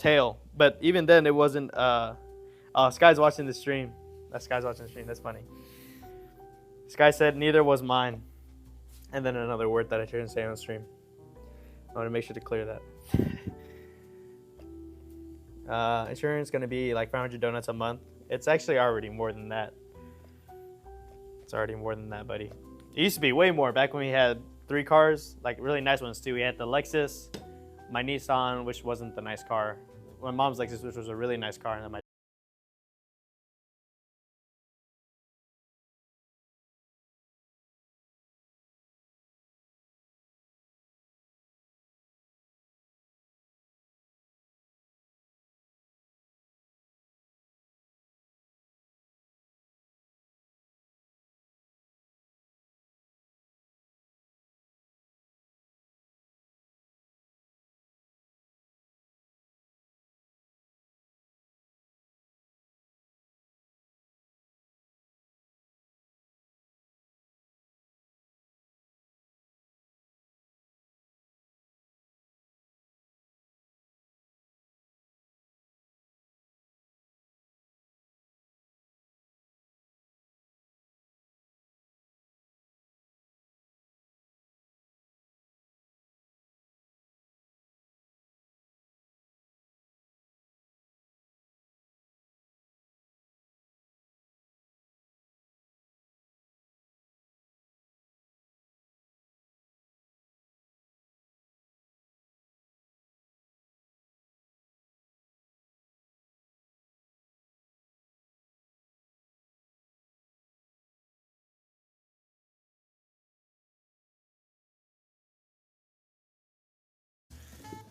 tail. But even then, it wasn't. Oh, Sky's watching the stream. That Sky's watching the stream. That's funny. Sky said neither was mine, and then another word that I shouldn't say on the stream. I want to make sure to clear that. Insurance gonna be like 500 donuts a month. It's actually already more than that. It's already more than that, buddy. It used to be way more back when we had 3 cars, like really nice ones too. We had the Lexus, my Nissan, which wasn't the nice car, my mom's Lexus, which was a really nice car, and then my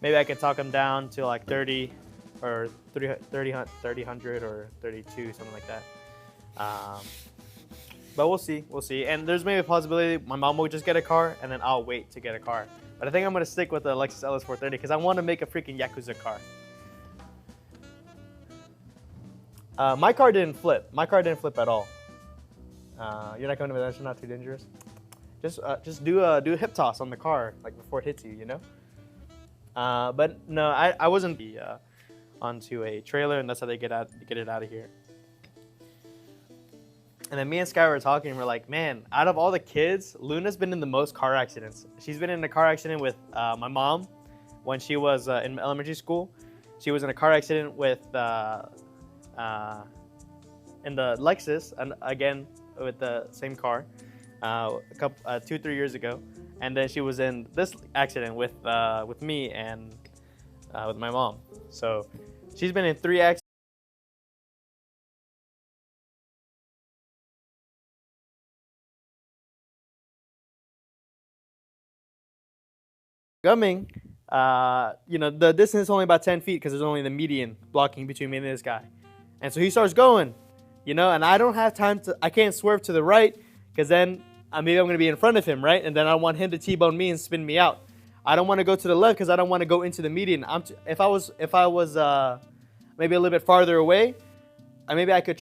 maybe I could talk them down to like 30 or 30, 100 or 32, something like that. But we'll see, we'll see. And there's maybe a possibility my mom will just get a car and then I'll wait to get a car. But I think I'm gonna stick with the Lexus LS430 because I want to make a freaking Yakuza car. My car didn't flip. My car didn't flip at all. You're not coming to that? Not too dangerous. Just do a hip toss on the car like before it hits you, you know. But no, I wasn't onto a trailer, and that's how they get it out of here. And then me and Sky were talking, and we're like, man, out of all the kids, Luna's been in the most car accidents. She's been in a car accident with my mom when she was in elementary school. She was in a car accident with in the Lexus, and again with the same car, 2-3 years ago. And then she was in this accident with me and with my mom. So she's been in 3 accidents. Coming, the distance is only about 10 feet because there's only the median blocking between me and this guy. And so he starts going, and I don't have time I can't swerve to the right because then maybe I'm going to be in front of him, right? And then I want him to T-bone me and spin me out. I don't want to go to the left because I don't want to go into the median. If I was maybe a little bit farther away, maybe I could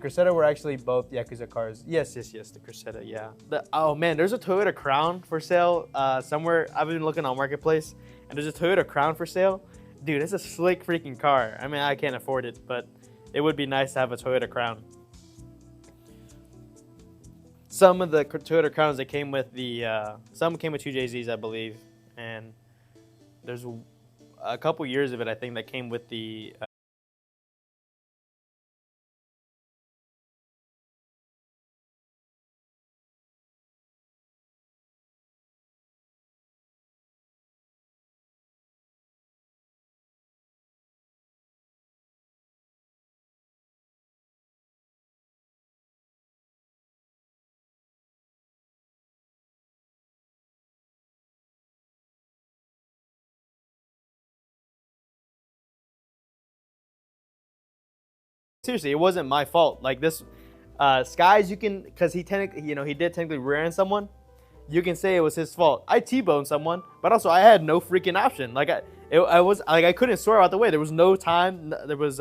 Cressida were actually both Yakuza cars. Yes, yes, yes. The Cressida, yeah. Oh man, there's a Toyota Crown for sale somewhere. I've been looking on Marketplace, and there's a Toyota Crown for sale. Dude, it's a slick freaking car. I mean, I can't afford it, but it would be nice to have a Toyota Crown. Some of the Toyota Crowns that came with some came with 2JZs, I believe, and there's a couple years of it, I think, that came with the. Seriously, it wasn't my fault. Like this, Skies, you can, because he he did technically rear end someone. You can say it was his fault. I T-boned someone, but also I had no freaking option. Like I was like I couldn't swerve out the way. There was no time. There was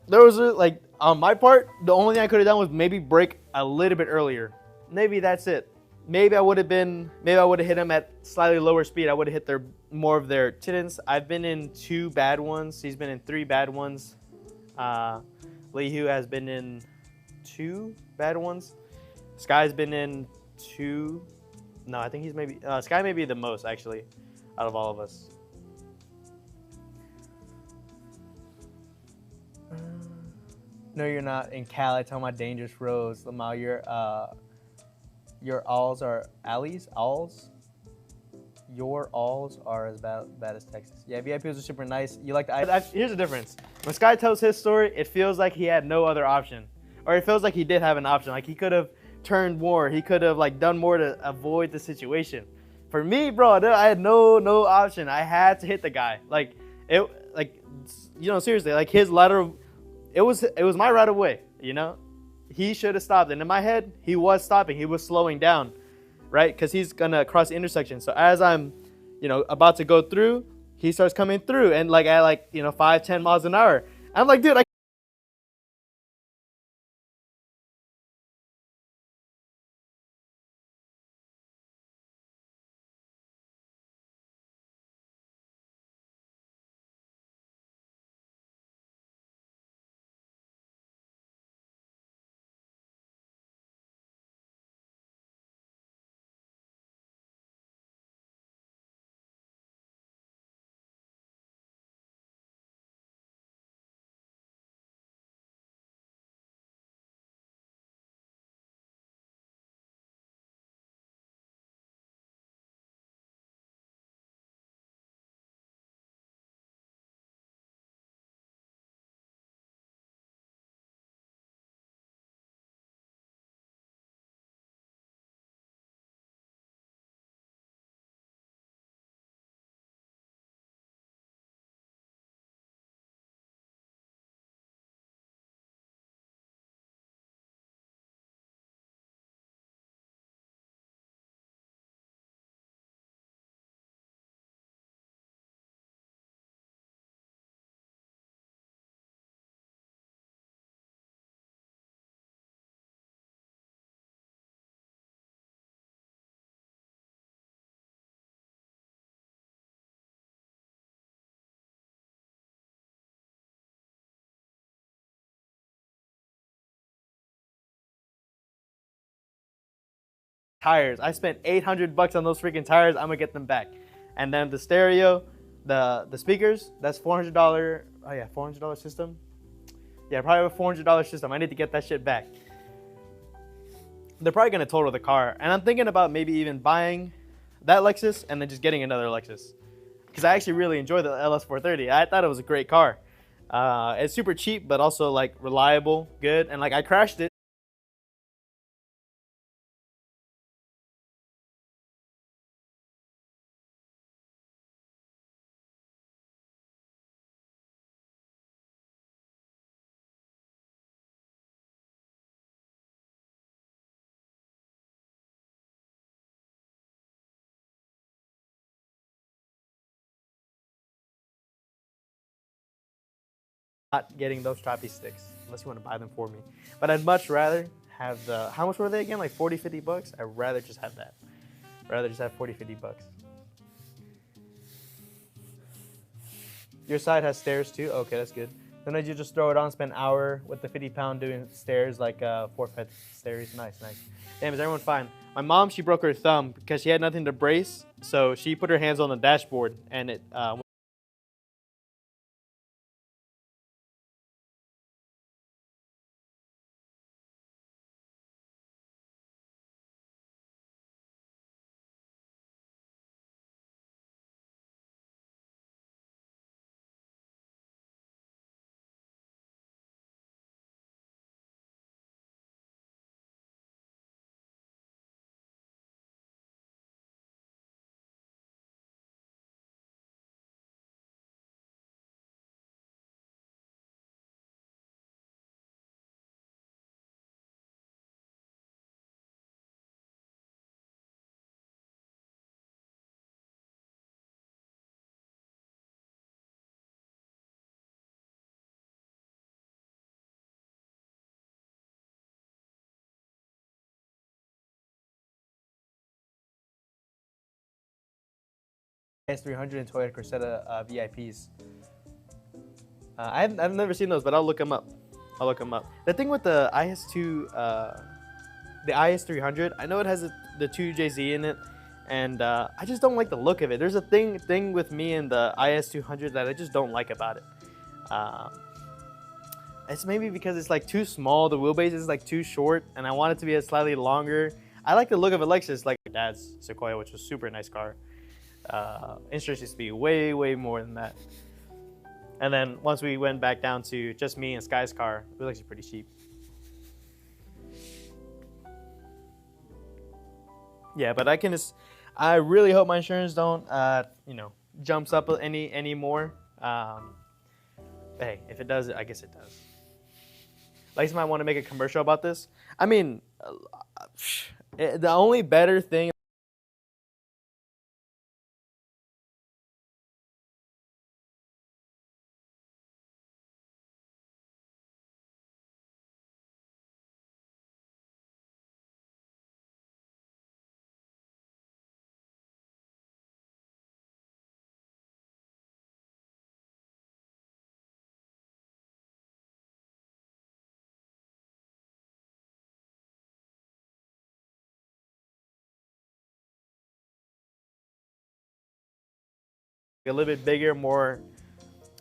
like on my part, the only thing I could have done was maybe brake a little bit earlier. Maybe that's it. Maybe I would have hit him at slightly lower speed. I would have hit more of their titans. I've been in 2 bad ones. He's been in 3 bad ones. Lihu has been in 2 bad ones. Sky's been in 2. No, I think he's maybe Sky may be the most actually out of all of us. No, you're not in Cali talking about dangerous roads. Lamal, your alls are alleys? Alls? Your alls are as bad as Texas. Yeah, VIPs are super nice. You like here's the difference. When Sky tells his story, it feels like he had no other option. Or it feels like he did have an option. Like he could have turned more. He could have like done more to avoid the situation. For me, bro, I had no option. I had to hit the guy. Seriously, like his lateral, it was my right of way, He should have stopped. And in my head, he was stopping. He was slowing down, right? Because he's going to cross the intersection. So as I'm, about to go through, he starts coming through. And at 5-10 miles an hour. I'm like, dude, tires. I spent $800 on those freaking tires. I'm gonna get them back. And then the stereo, the speakers, that's $400. Oh yeah, $400 system. Yeah, probably a $400 system. I need to get that shit back. They're probably gonna total the car, and I'm thinking about maybe even buying that Lexus and then just getting another Lexus, because I actually really enjoy the LS430. I thought it was a great car. It's super cheap, but also like reliable, good, and like I crashed it. not getting those choppy sticks unless you want to buy them for me. But I'd much rather have the, how much were they again? Like 40, 50 bucks? I'd rather just have that. I'd rather just have 40, 50 bucks. Your side has stairs too? Okay, that's good. Then you just throw it on, spend an hour with the 50-pound doing stairs, like 4-foot stairs. Nice, nice. Damn, is everyone fine? My mom, she broke her thumb because she had nothing to brace, so she put her hands on the dashboard, and it S300 and Toyota Cressida VIPs. I've never seen those, but I'll look them up. I'll look them up. The thing with the IS2, the IS300, I know it has the 2JZ in it, and I just don't like the look of it. There's a thing with me and the IS200 that I just don't like about it. It's maybe because it's like too small. The wheelbase is like too short, and I want it to be a slightly longer. I like the look of a Lexus, like my dad's Sequoia, which was a super nice car. Insurance used to be way, way more than that. And then once we went back down to just me and Sky's car, it was actually pretty cheap. Yeah, but I really hope my insurance don't, jumps up any more. Hey, if it does, I guess it does. Lex might want to make a commercial about this. I mean, the only better thing a little bit bigger, more.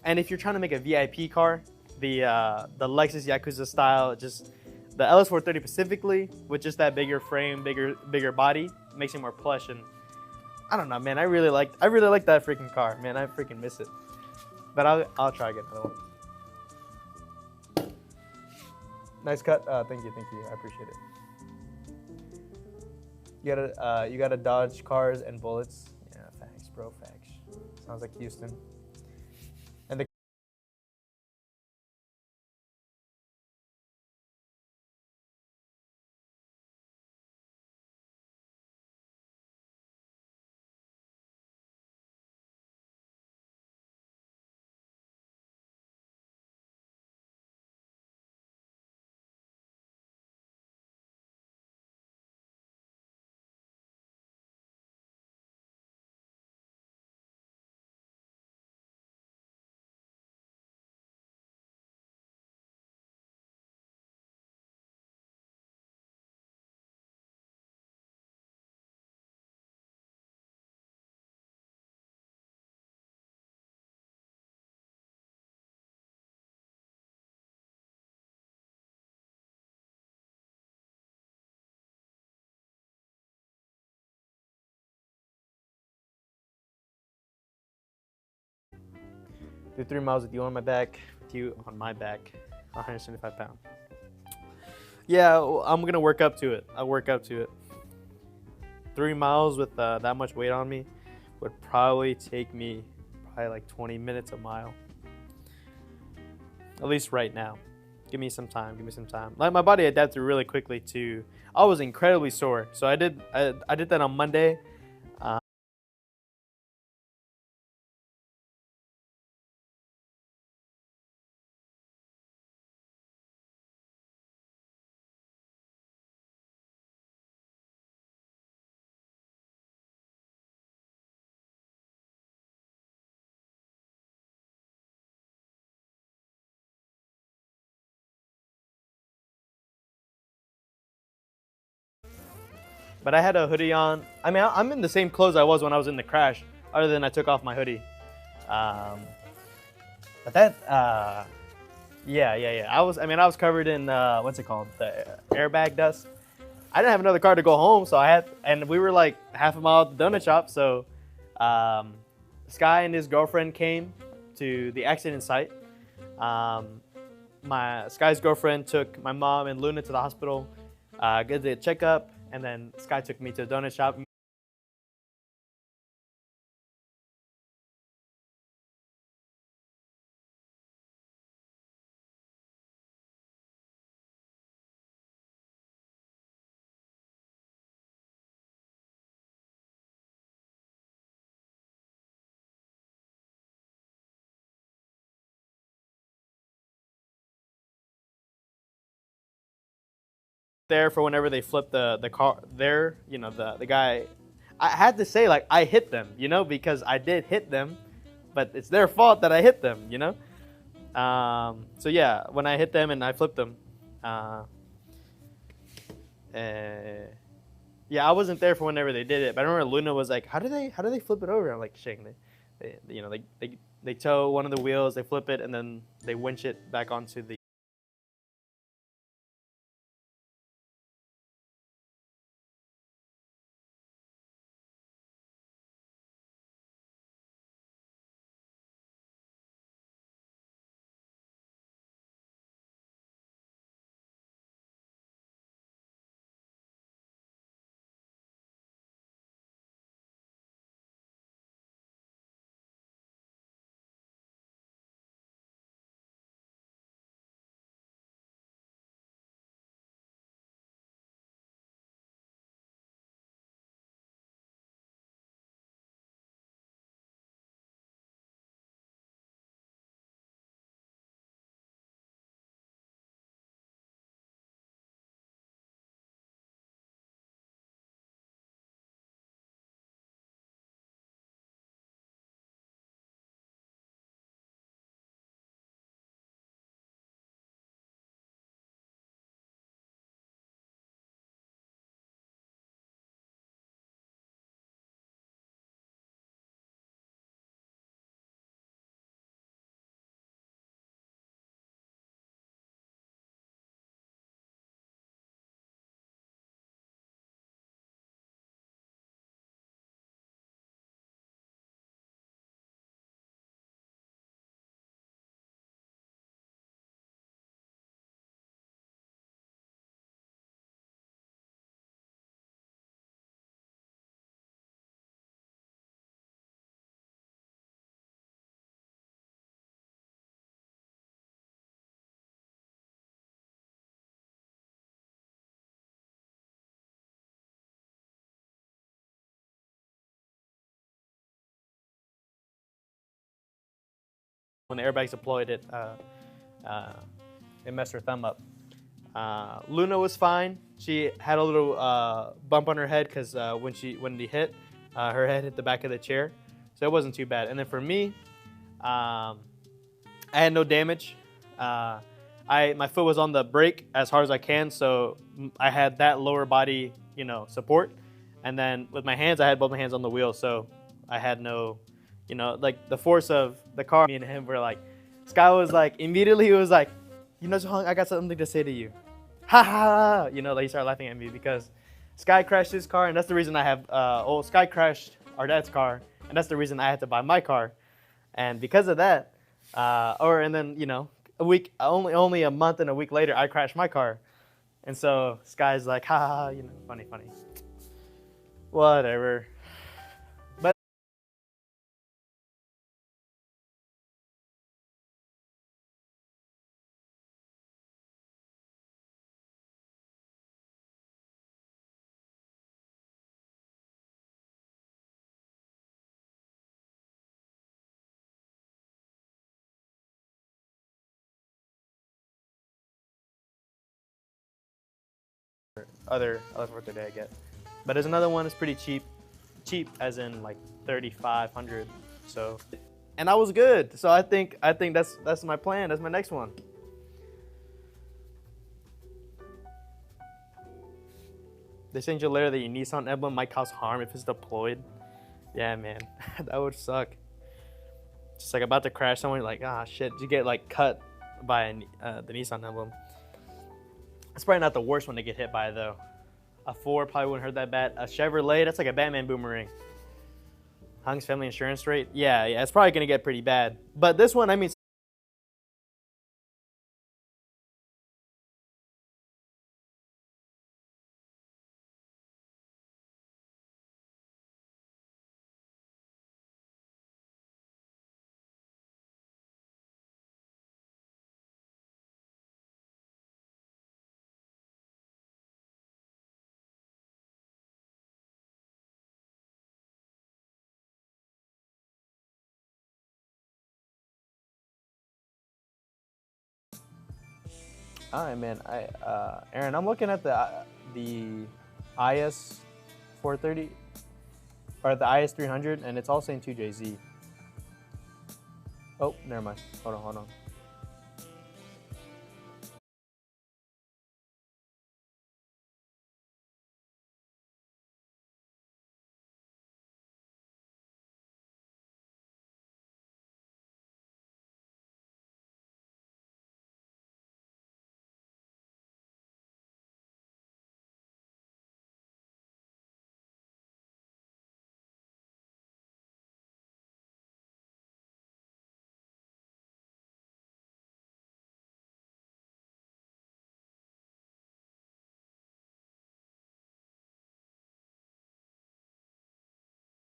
And if you're trying to make a VIP car, the Lexus Yakuza style, just the LS430 specifically, with just that bigger frame, bigger body, makes it more plush. And I don't know, man. I really like that freaking car, man. I freaking miss it. But I'll try to get another one. Nice cut. Thank you. I appreciate it. You gotta dodge cars and bullets. Yeah, facts, bro. Facts. Sounds like Houston. And the do 3 miles with you on my back, with you on my back, 175 pounds. Yeah, I'm gonna work up to it. I'll work up to it. 3 miles with that much weight on me would probably take me like 20 minutes a mile. At least right now. Give me some time. Like my body adapted really quickly to. I was incredibly sore, so I did that on Monday. But I had a hoodie on. I mean, I'm in the same clothes I was when I was in the crash, other than I took off my hoodie. But that, yeah. I was covered in, what's it called? The airbag dust. I didn't have another car to go home, so and we were like half a mile at the donut shop. So, Sky and his girlfriend came to the accident site. Sky's girlfriend took my mom and Luna to the hospital, did the checkup, and then Sky took me to the donut shop. There for whenever they flipped the car there, the guy, I had to say, like, I hit them, because I did hit them, but it's their fault that I hit them, so yeah, when I hit them and I flipped them, yeah, I wasn't there for whenever they did it, but I remember Luna was like, how do they flip it over? I'm like, shang, they tow one of the wheels, they flip it, and then they winch it back onto the when the airbags deployed, it messed her thumb up. Luna was fine. She had a little bump on her head because when he hit, her head hit the back of the chair, so it wasn't too bad. And then for me, I had no damage. My foot was on the brake as hard as I can, so I had that lower body, support. And then with my hands, I had both my hands on the wheel, so I had no, like the force of the car. Me and him were like, Sky was like, immediately he was like, Sung, I got something to say to you. Ha ha! Like he started laughing at me because Sky crashed his car, and that's the reason I have. Sky crashed our dad's car, and that's the reason I had to buy my car. And because of that, and then only a month and a week later, I crashed my car, and so Sky's like, ha ha, funny, whatever. But other birthday I get, but there's another one that's pretty cheap as in like 3,500. So, and I was good. So I think that's my plan. That's my next one. They send you a letter that your Nissan emblem might cause harm if it's deployed. Yeah, man, that would suck. Just like about to crash somewhere, like, ah, shit, you get like cut by the Nissan emblem. It's probably not the worst one to get hit by though. A Ford probably wouldn't hurt that bad. A Chevrolet, that's like a Batman boomerang. Hung's family insurance rate, yeah, it's probably gonna get pretty bad. But this one, I mean. All right, man. Aaron, I'm looking at the IS 430 or the IS 300, and it's all saying 2JZ. Oh, never mind. Hold on.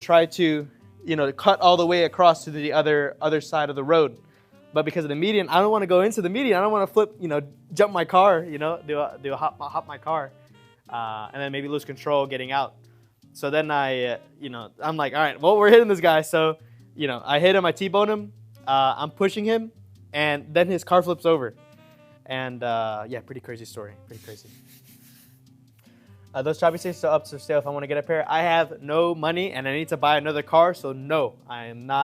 Try to, cut all the way across to the other side of the road. But because of the median, I don't want to go into the median. I don't want to flip, jump my car, do a hop my car, and then maybe lose control getting out. So then I'm like, all right, well, we're hitting this guy. So, I hit him, I T-bone him, I'm pushing him, and then his car flips over. And yeah, pretty crazy story, pretty crazy. Those choppy states are up for sale if I want to get a pair. I have no money and I need to buy another car, so no, I am not.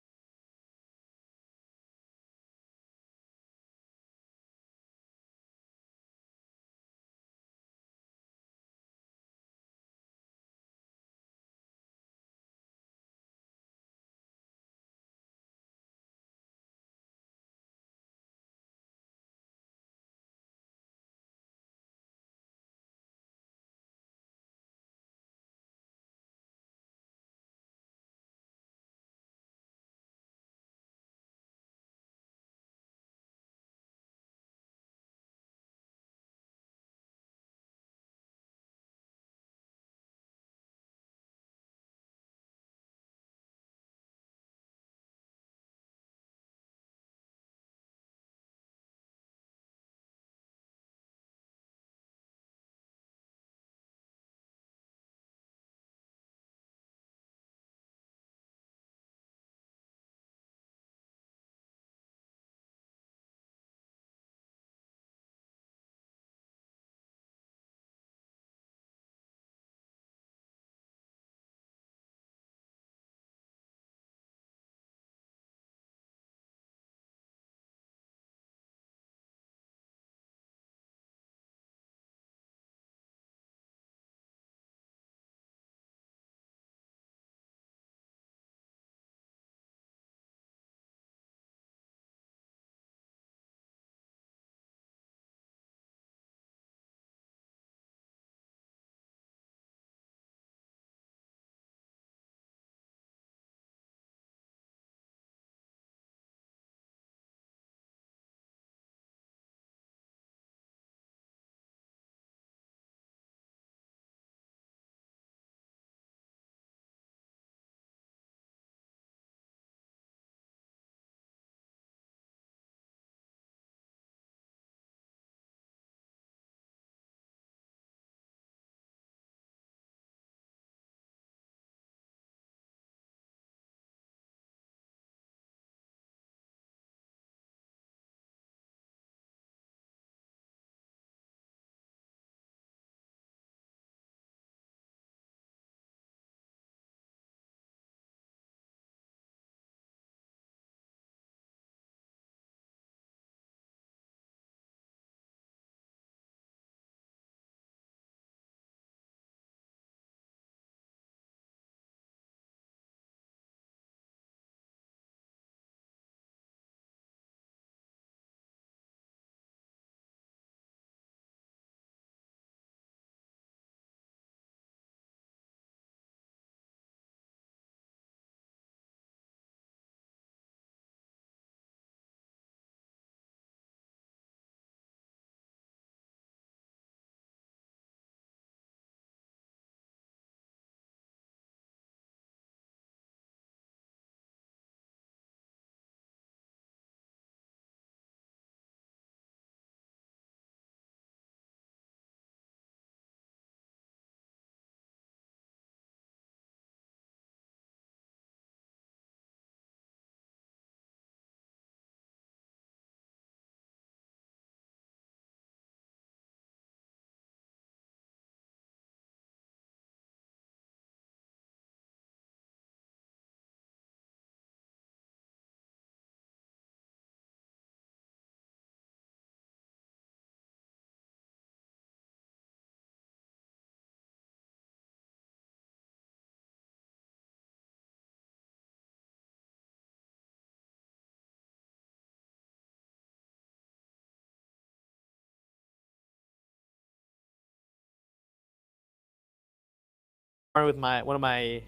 with one of my,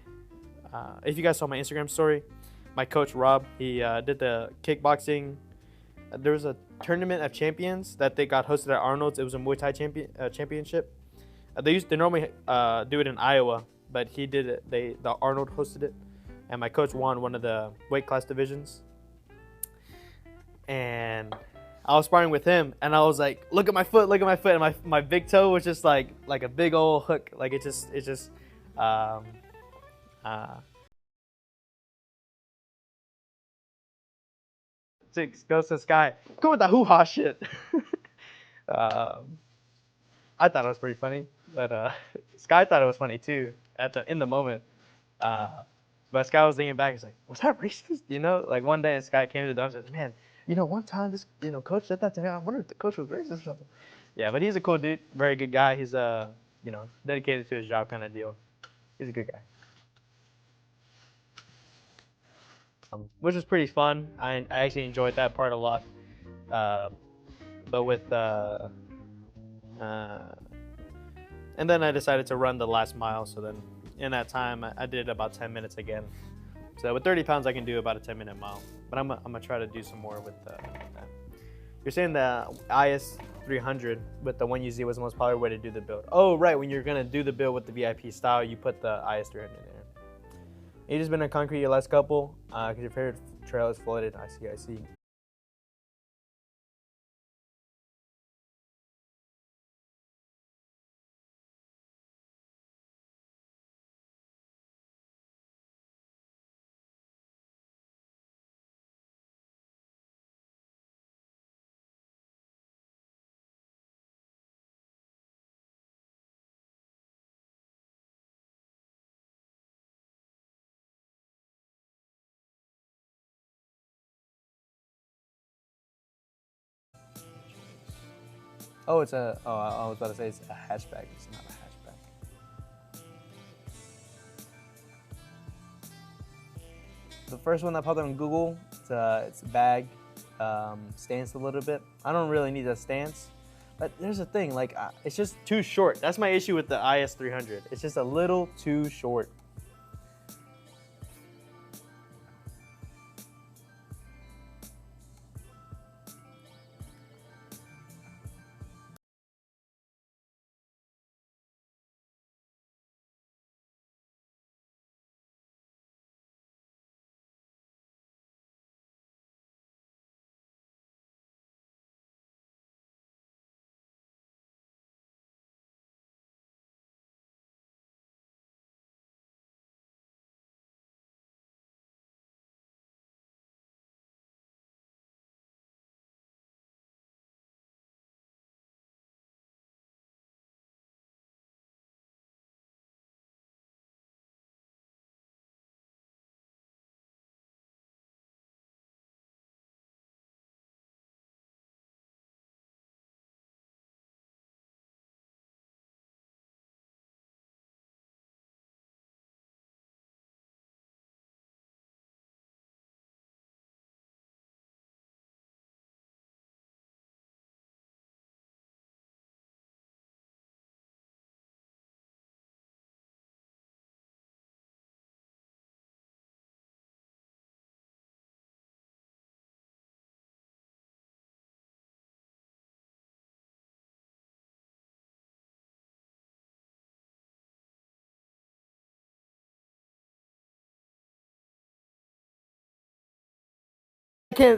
if you guys saw my Instagram story, my coach Rob, he did the kickboxing. There was a tournament of champions that they got hosted at Arnold's. It was a Muay Thai championship. They normally do it in Iowa, but he did it. The Arnold hosted it, and my coach won one of the weight class divisions. And I was sparring with him, and I was like, "Look at my foot! Look at my foot!" And my big toe was just like a big old hook. Like it just Six goes to Sky. Go with the hoo-ha shit. I thought it was pretty funny, but Sky thought it was funny too in the moment. But Sky was thinking back. He's like, "Was that racist?" You know, like one day Sky came to the doctor and said, "Man, one time this coach said that to me. I wonder if the coach was racist or something." Yeah, but he's a cool dude, very good guy. He's dedicated to his job kind of deal. He's a good guy. Which was pretty fun. I actually enjoyed that part a lot. But with and then I decided to run the last mile. So then in that time, I did about 10 minutes again. So with 30 pounds, I can do about a 10-minute mile. But I'm gonna try to do some more with that. You're saying the IS 300 with the 1UZ was the most popular way to do the build. Oh, right. When you're gonna do the build with the VIP style, you put the IS 300 in there. You just been on concrete your last couple because your favorite trail is flooded. I see. Oh, I was about to say it's a hatchback. It's not a hatchback. The first one that popped up on Google, it's a bag, stance a little bit. I don't really need a stance, but there's a thing, like it's just too short. That's my issue with the IS 300. It's just a little too short.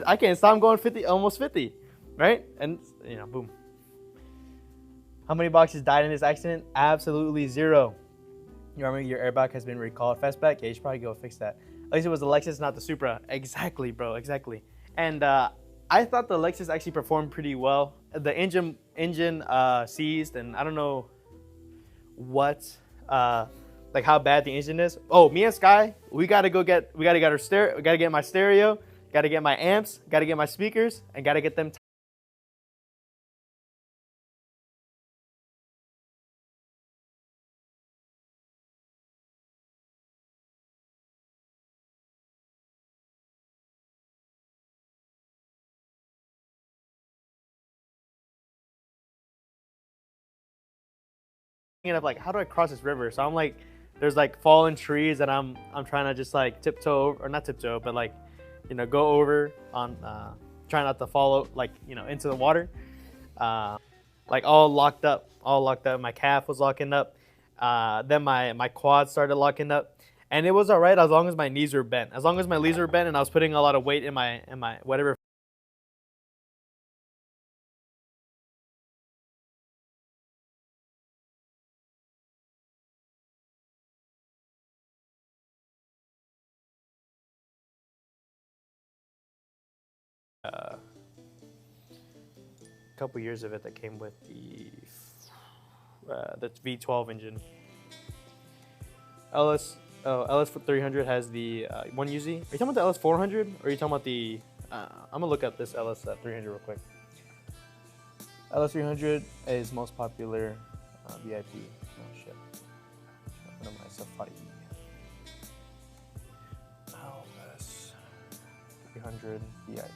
I can't stop. I'm going 50, almost 50, right? And boom. How many boxes died in this accident? Absolutely zero. You remember your airbag has been recalled. Fastback? Yeah, you should probably go fix that. At least it was the Lexus, not the Supra. Exactly, bro. Exactly. And I thought the Lexus actually performed pretty well. The engine seized, and I don't know what, like how bad the engine is. Oh, me and Sky, we gotta get our stereo. We gotta get my stereo. Gotta get my amps. Gotta get my speakers, and gotta get them. Thinking of like, how do I cross this river? So I'm like, there's like fallen trees, and I'm trying to just like tiptoe over, or not tiptoe, but like, you know, go over on, try not to fall like, you know, into the water. Like all locked up, My calf was locking up. Then my quad started locking up, and it was all right as long as my knees were bent. As long as my knees were bent, and I was putting a lot of weight in my whatever. A couple years of it that came with the V12 engine. LS 300 has the 1UZ. Are you talking about the LS 400, or are you talking about the? I'm gonna look up this LS 300 real quick. LS 300 is most popular VIP. Oh shit! What am I? Safari. LS 300 VIP.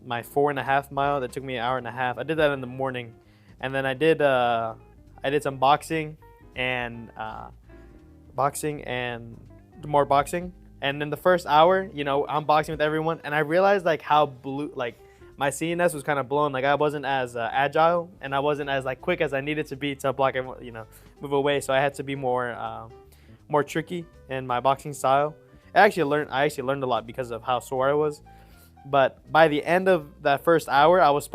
My 4.5 mile that took me an hour and a half. I did that in the morning, and then I did some boxing and more boxing. And in the first hour, you know, I'm boxing with everyone, and I realized like how like my CNS was kind of blown. Like I wasn't as agile, and I wasn't as like quick as I needed to be to block and, you know, move away. So I had to be more tricky in my boxing style. I actually learned a lot because of how sore I was. But by the end of that first hour, I was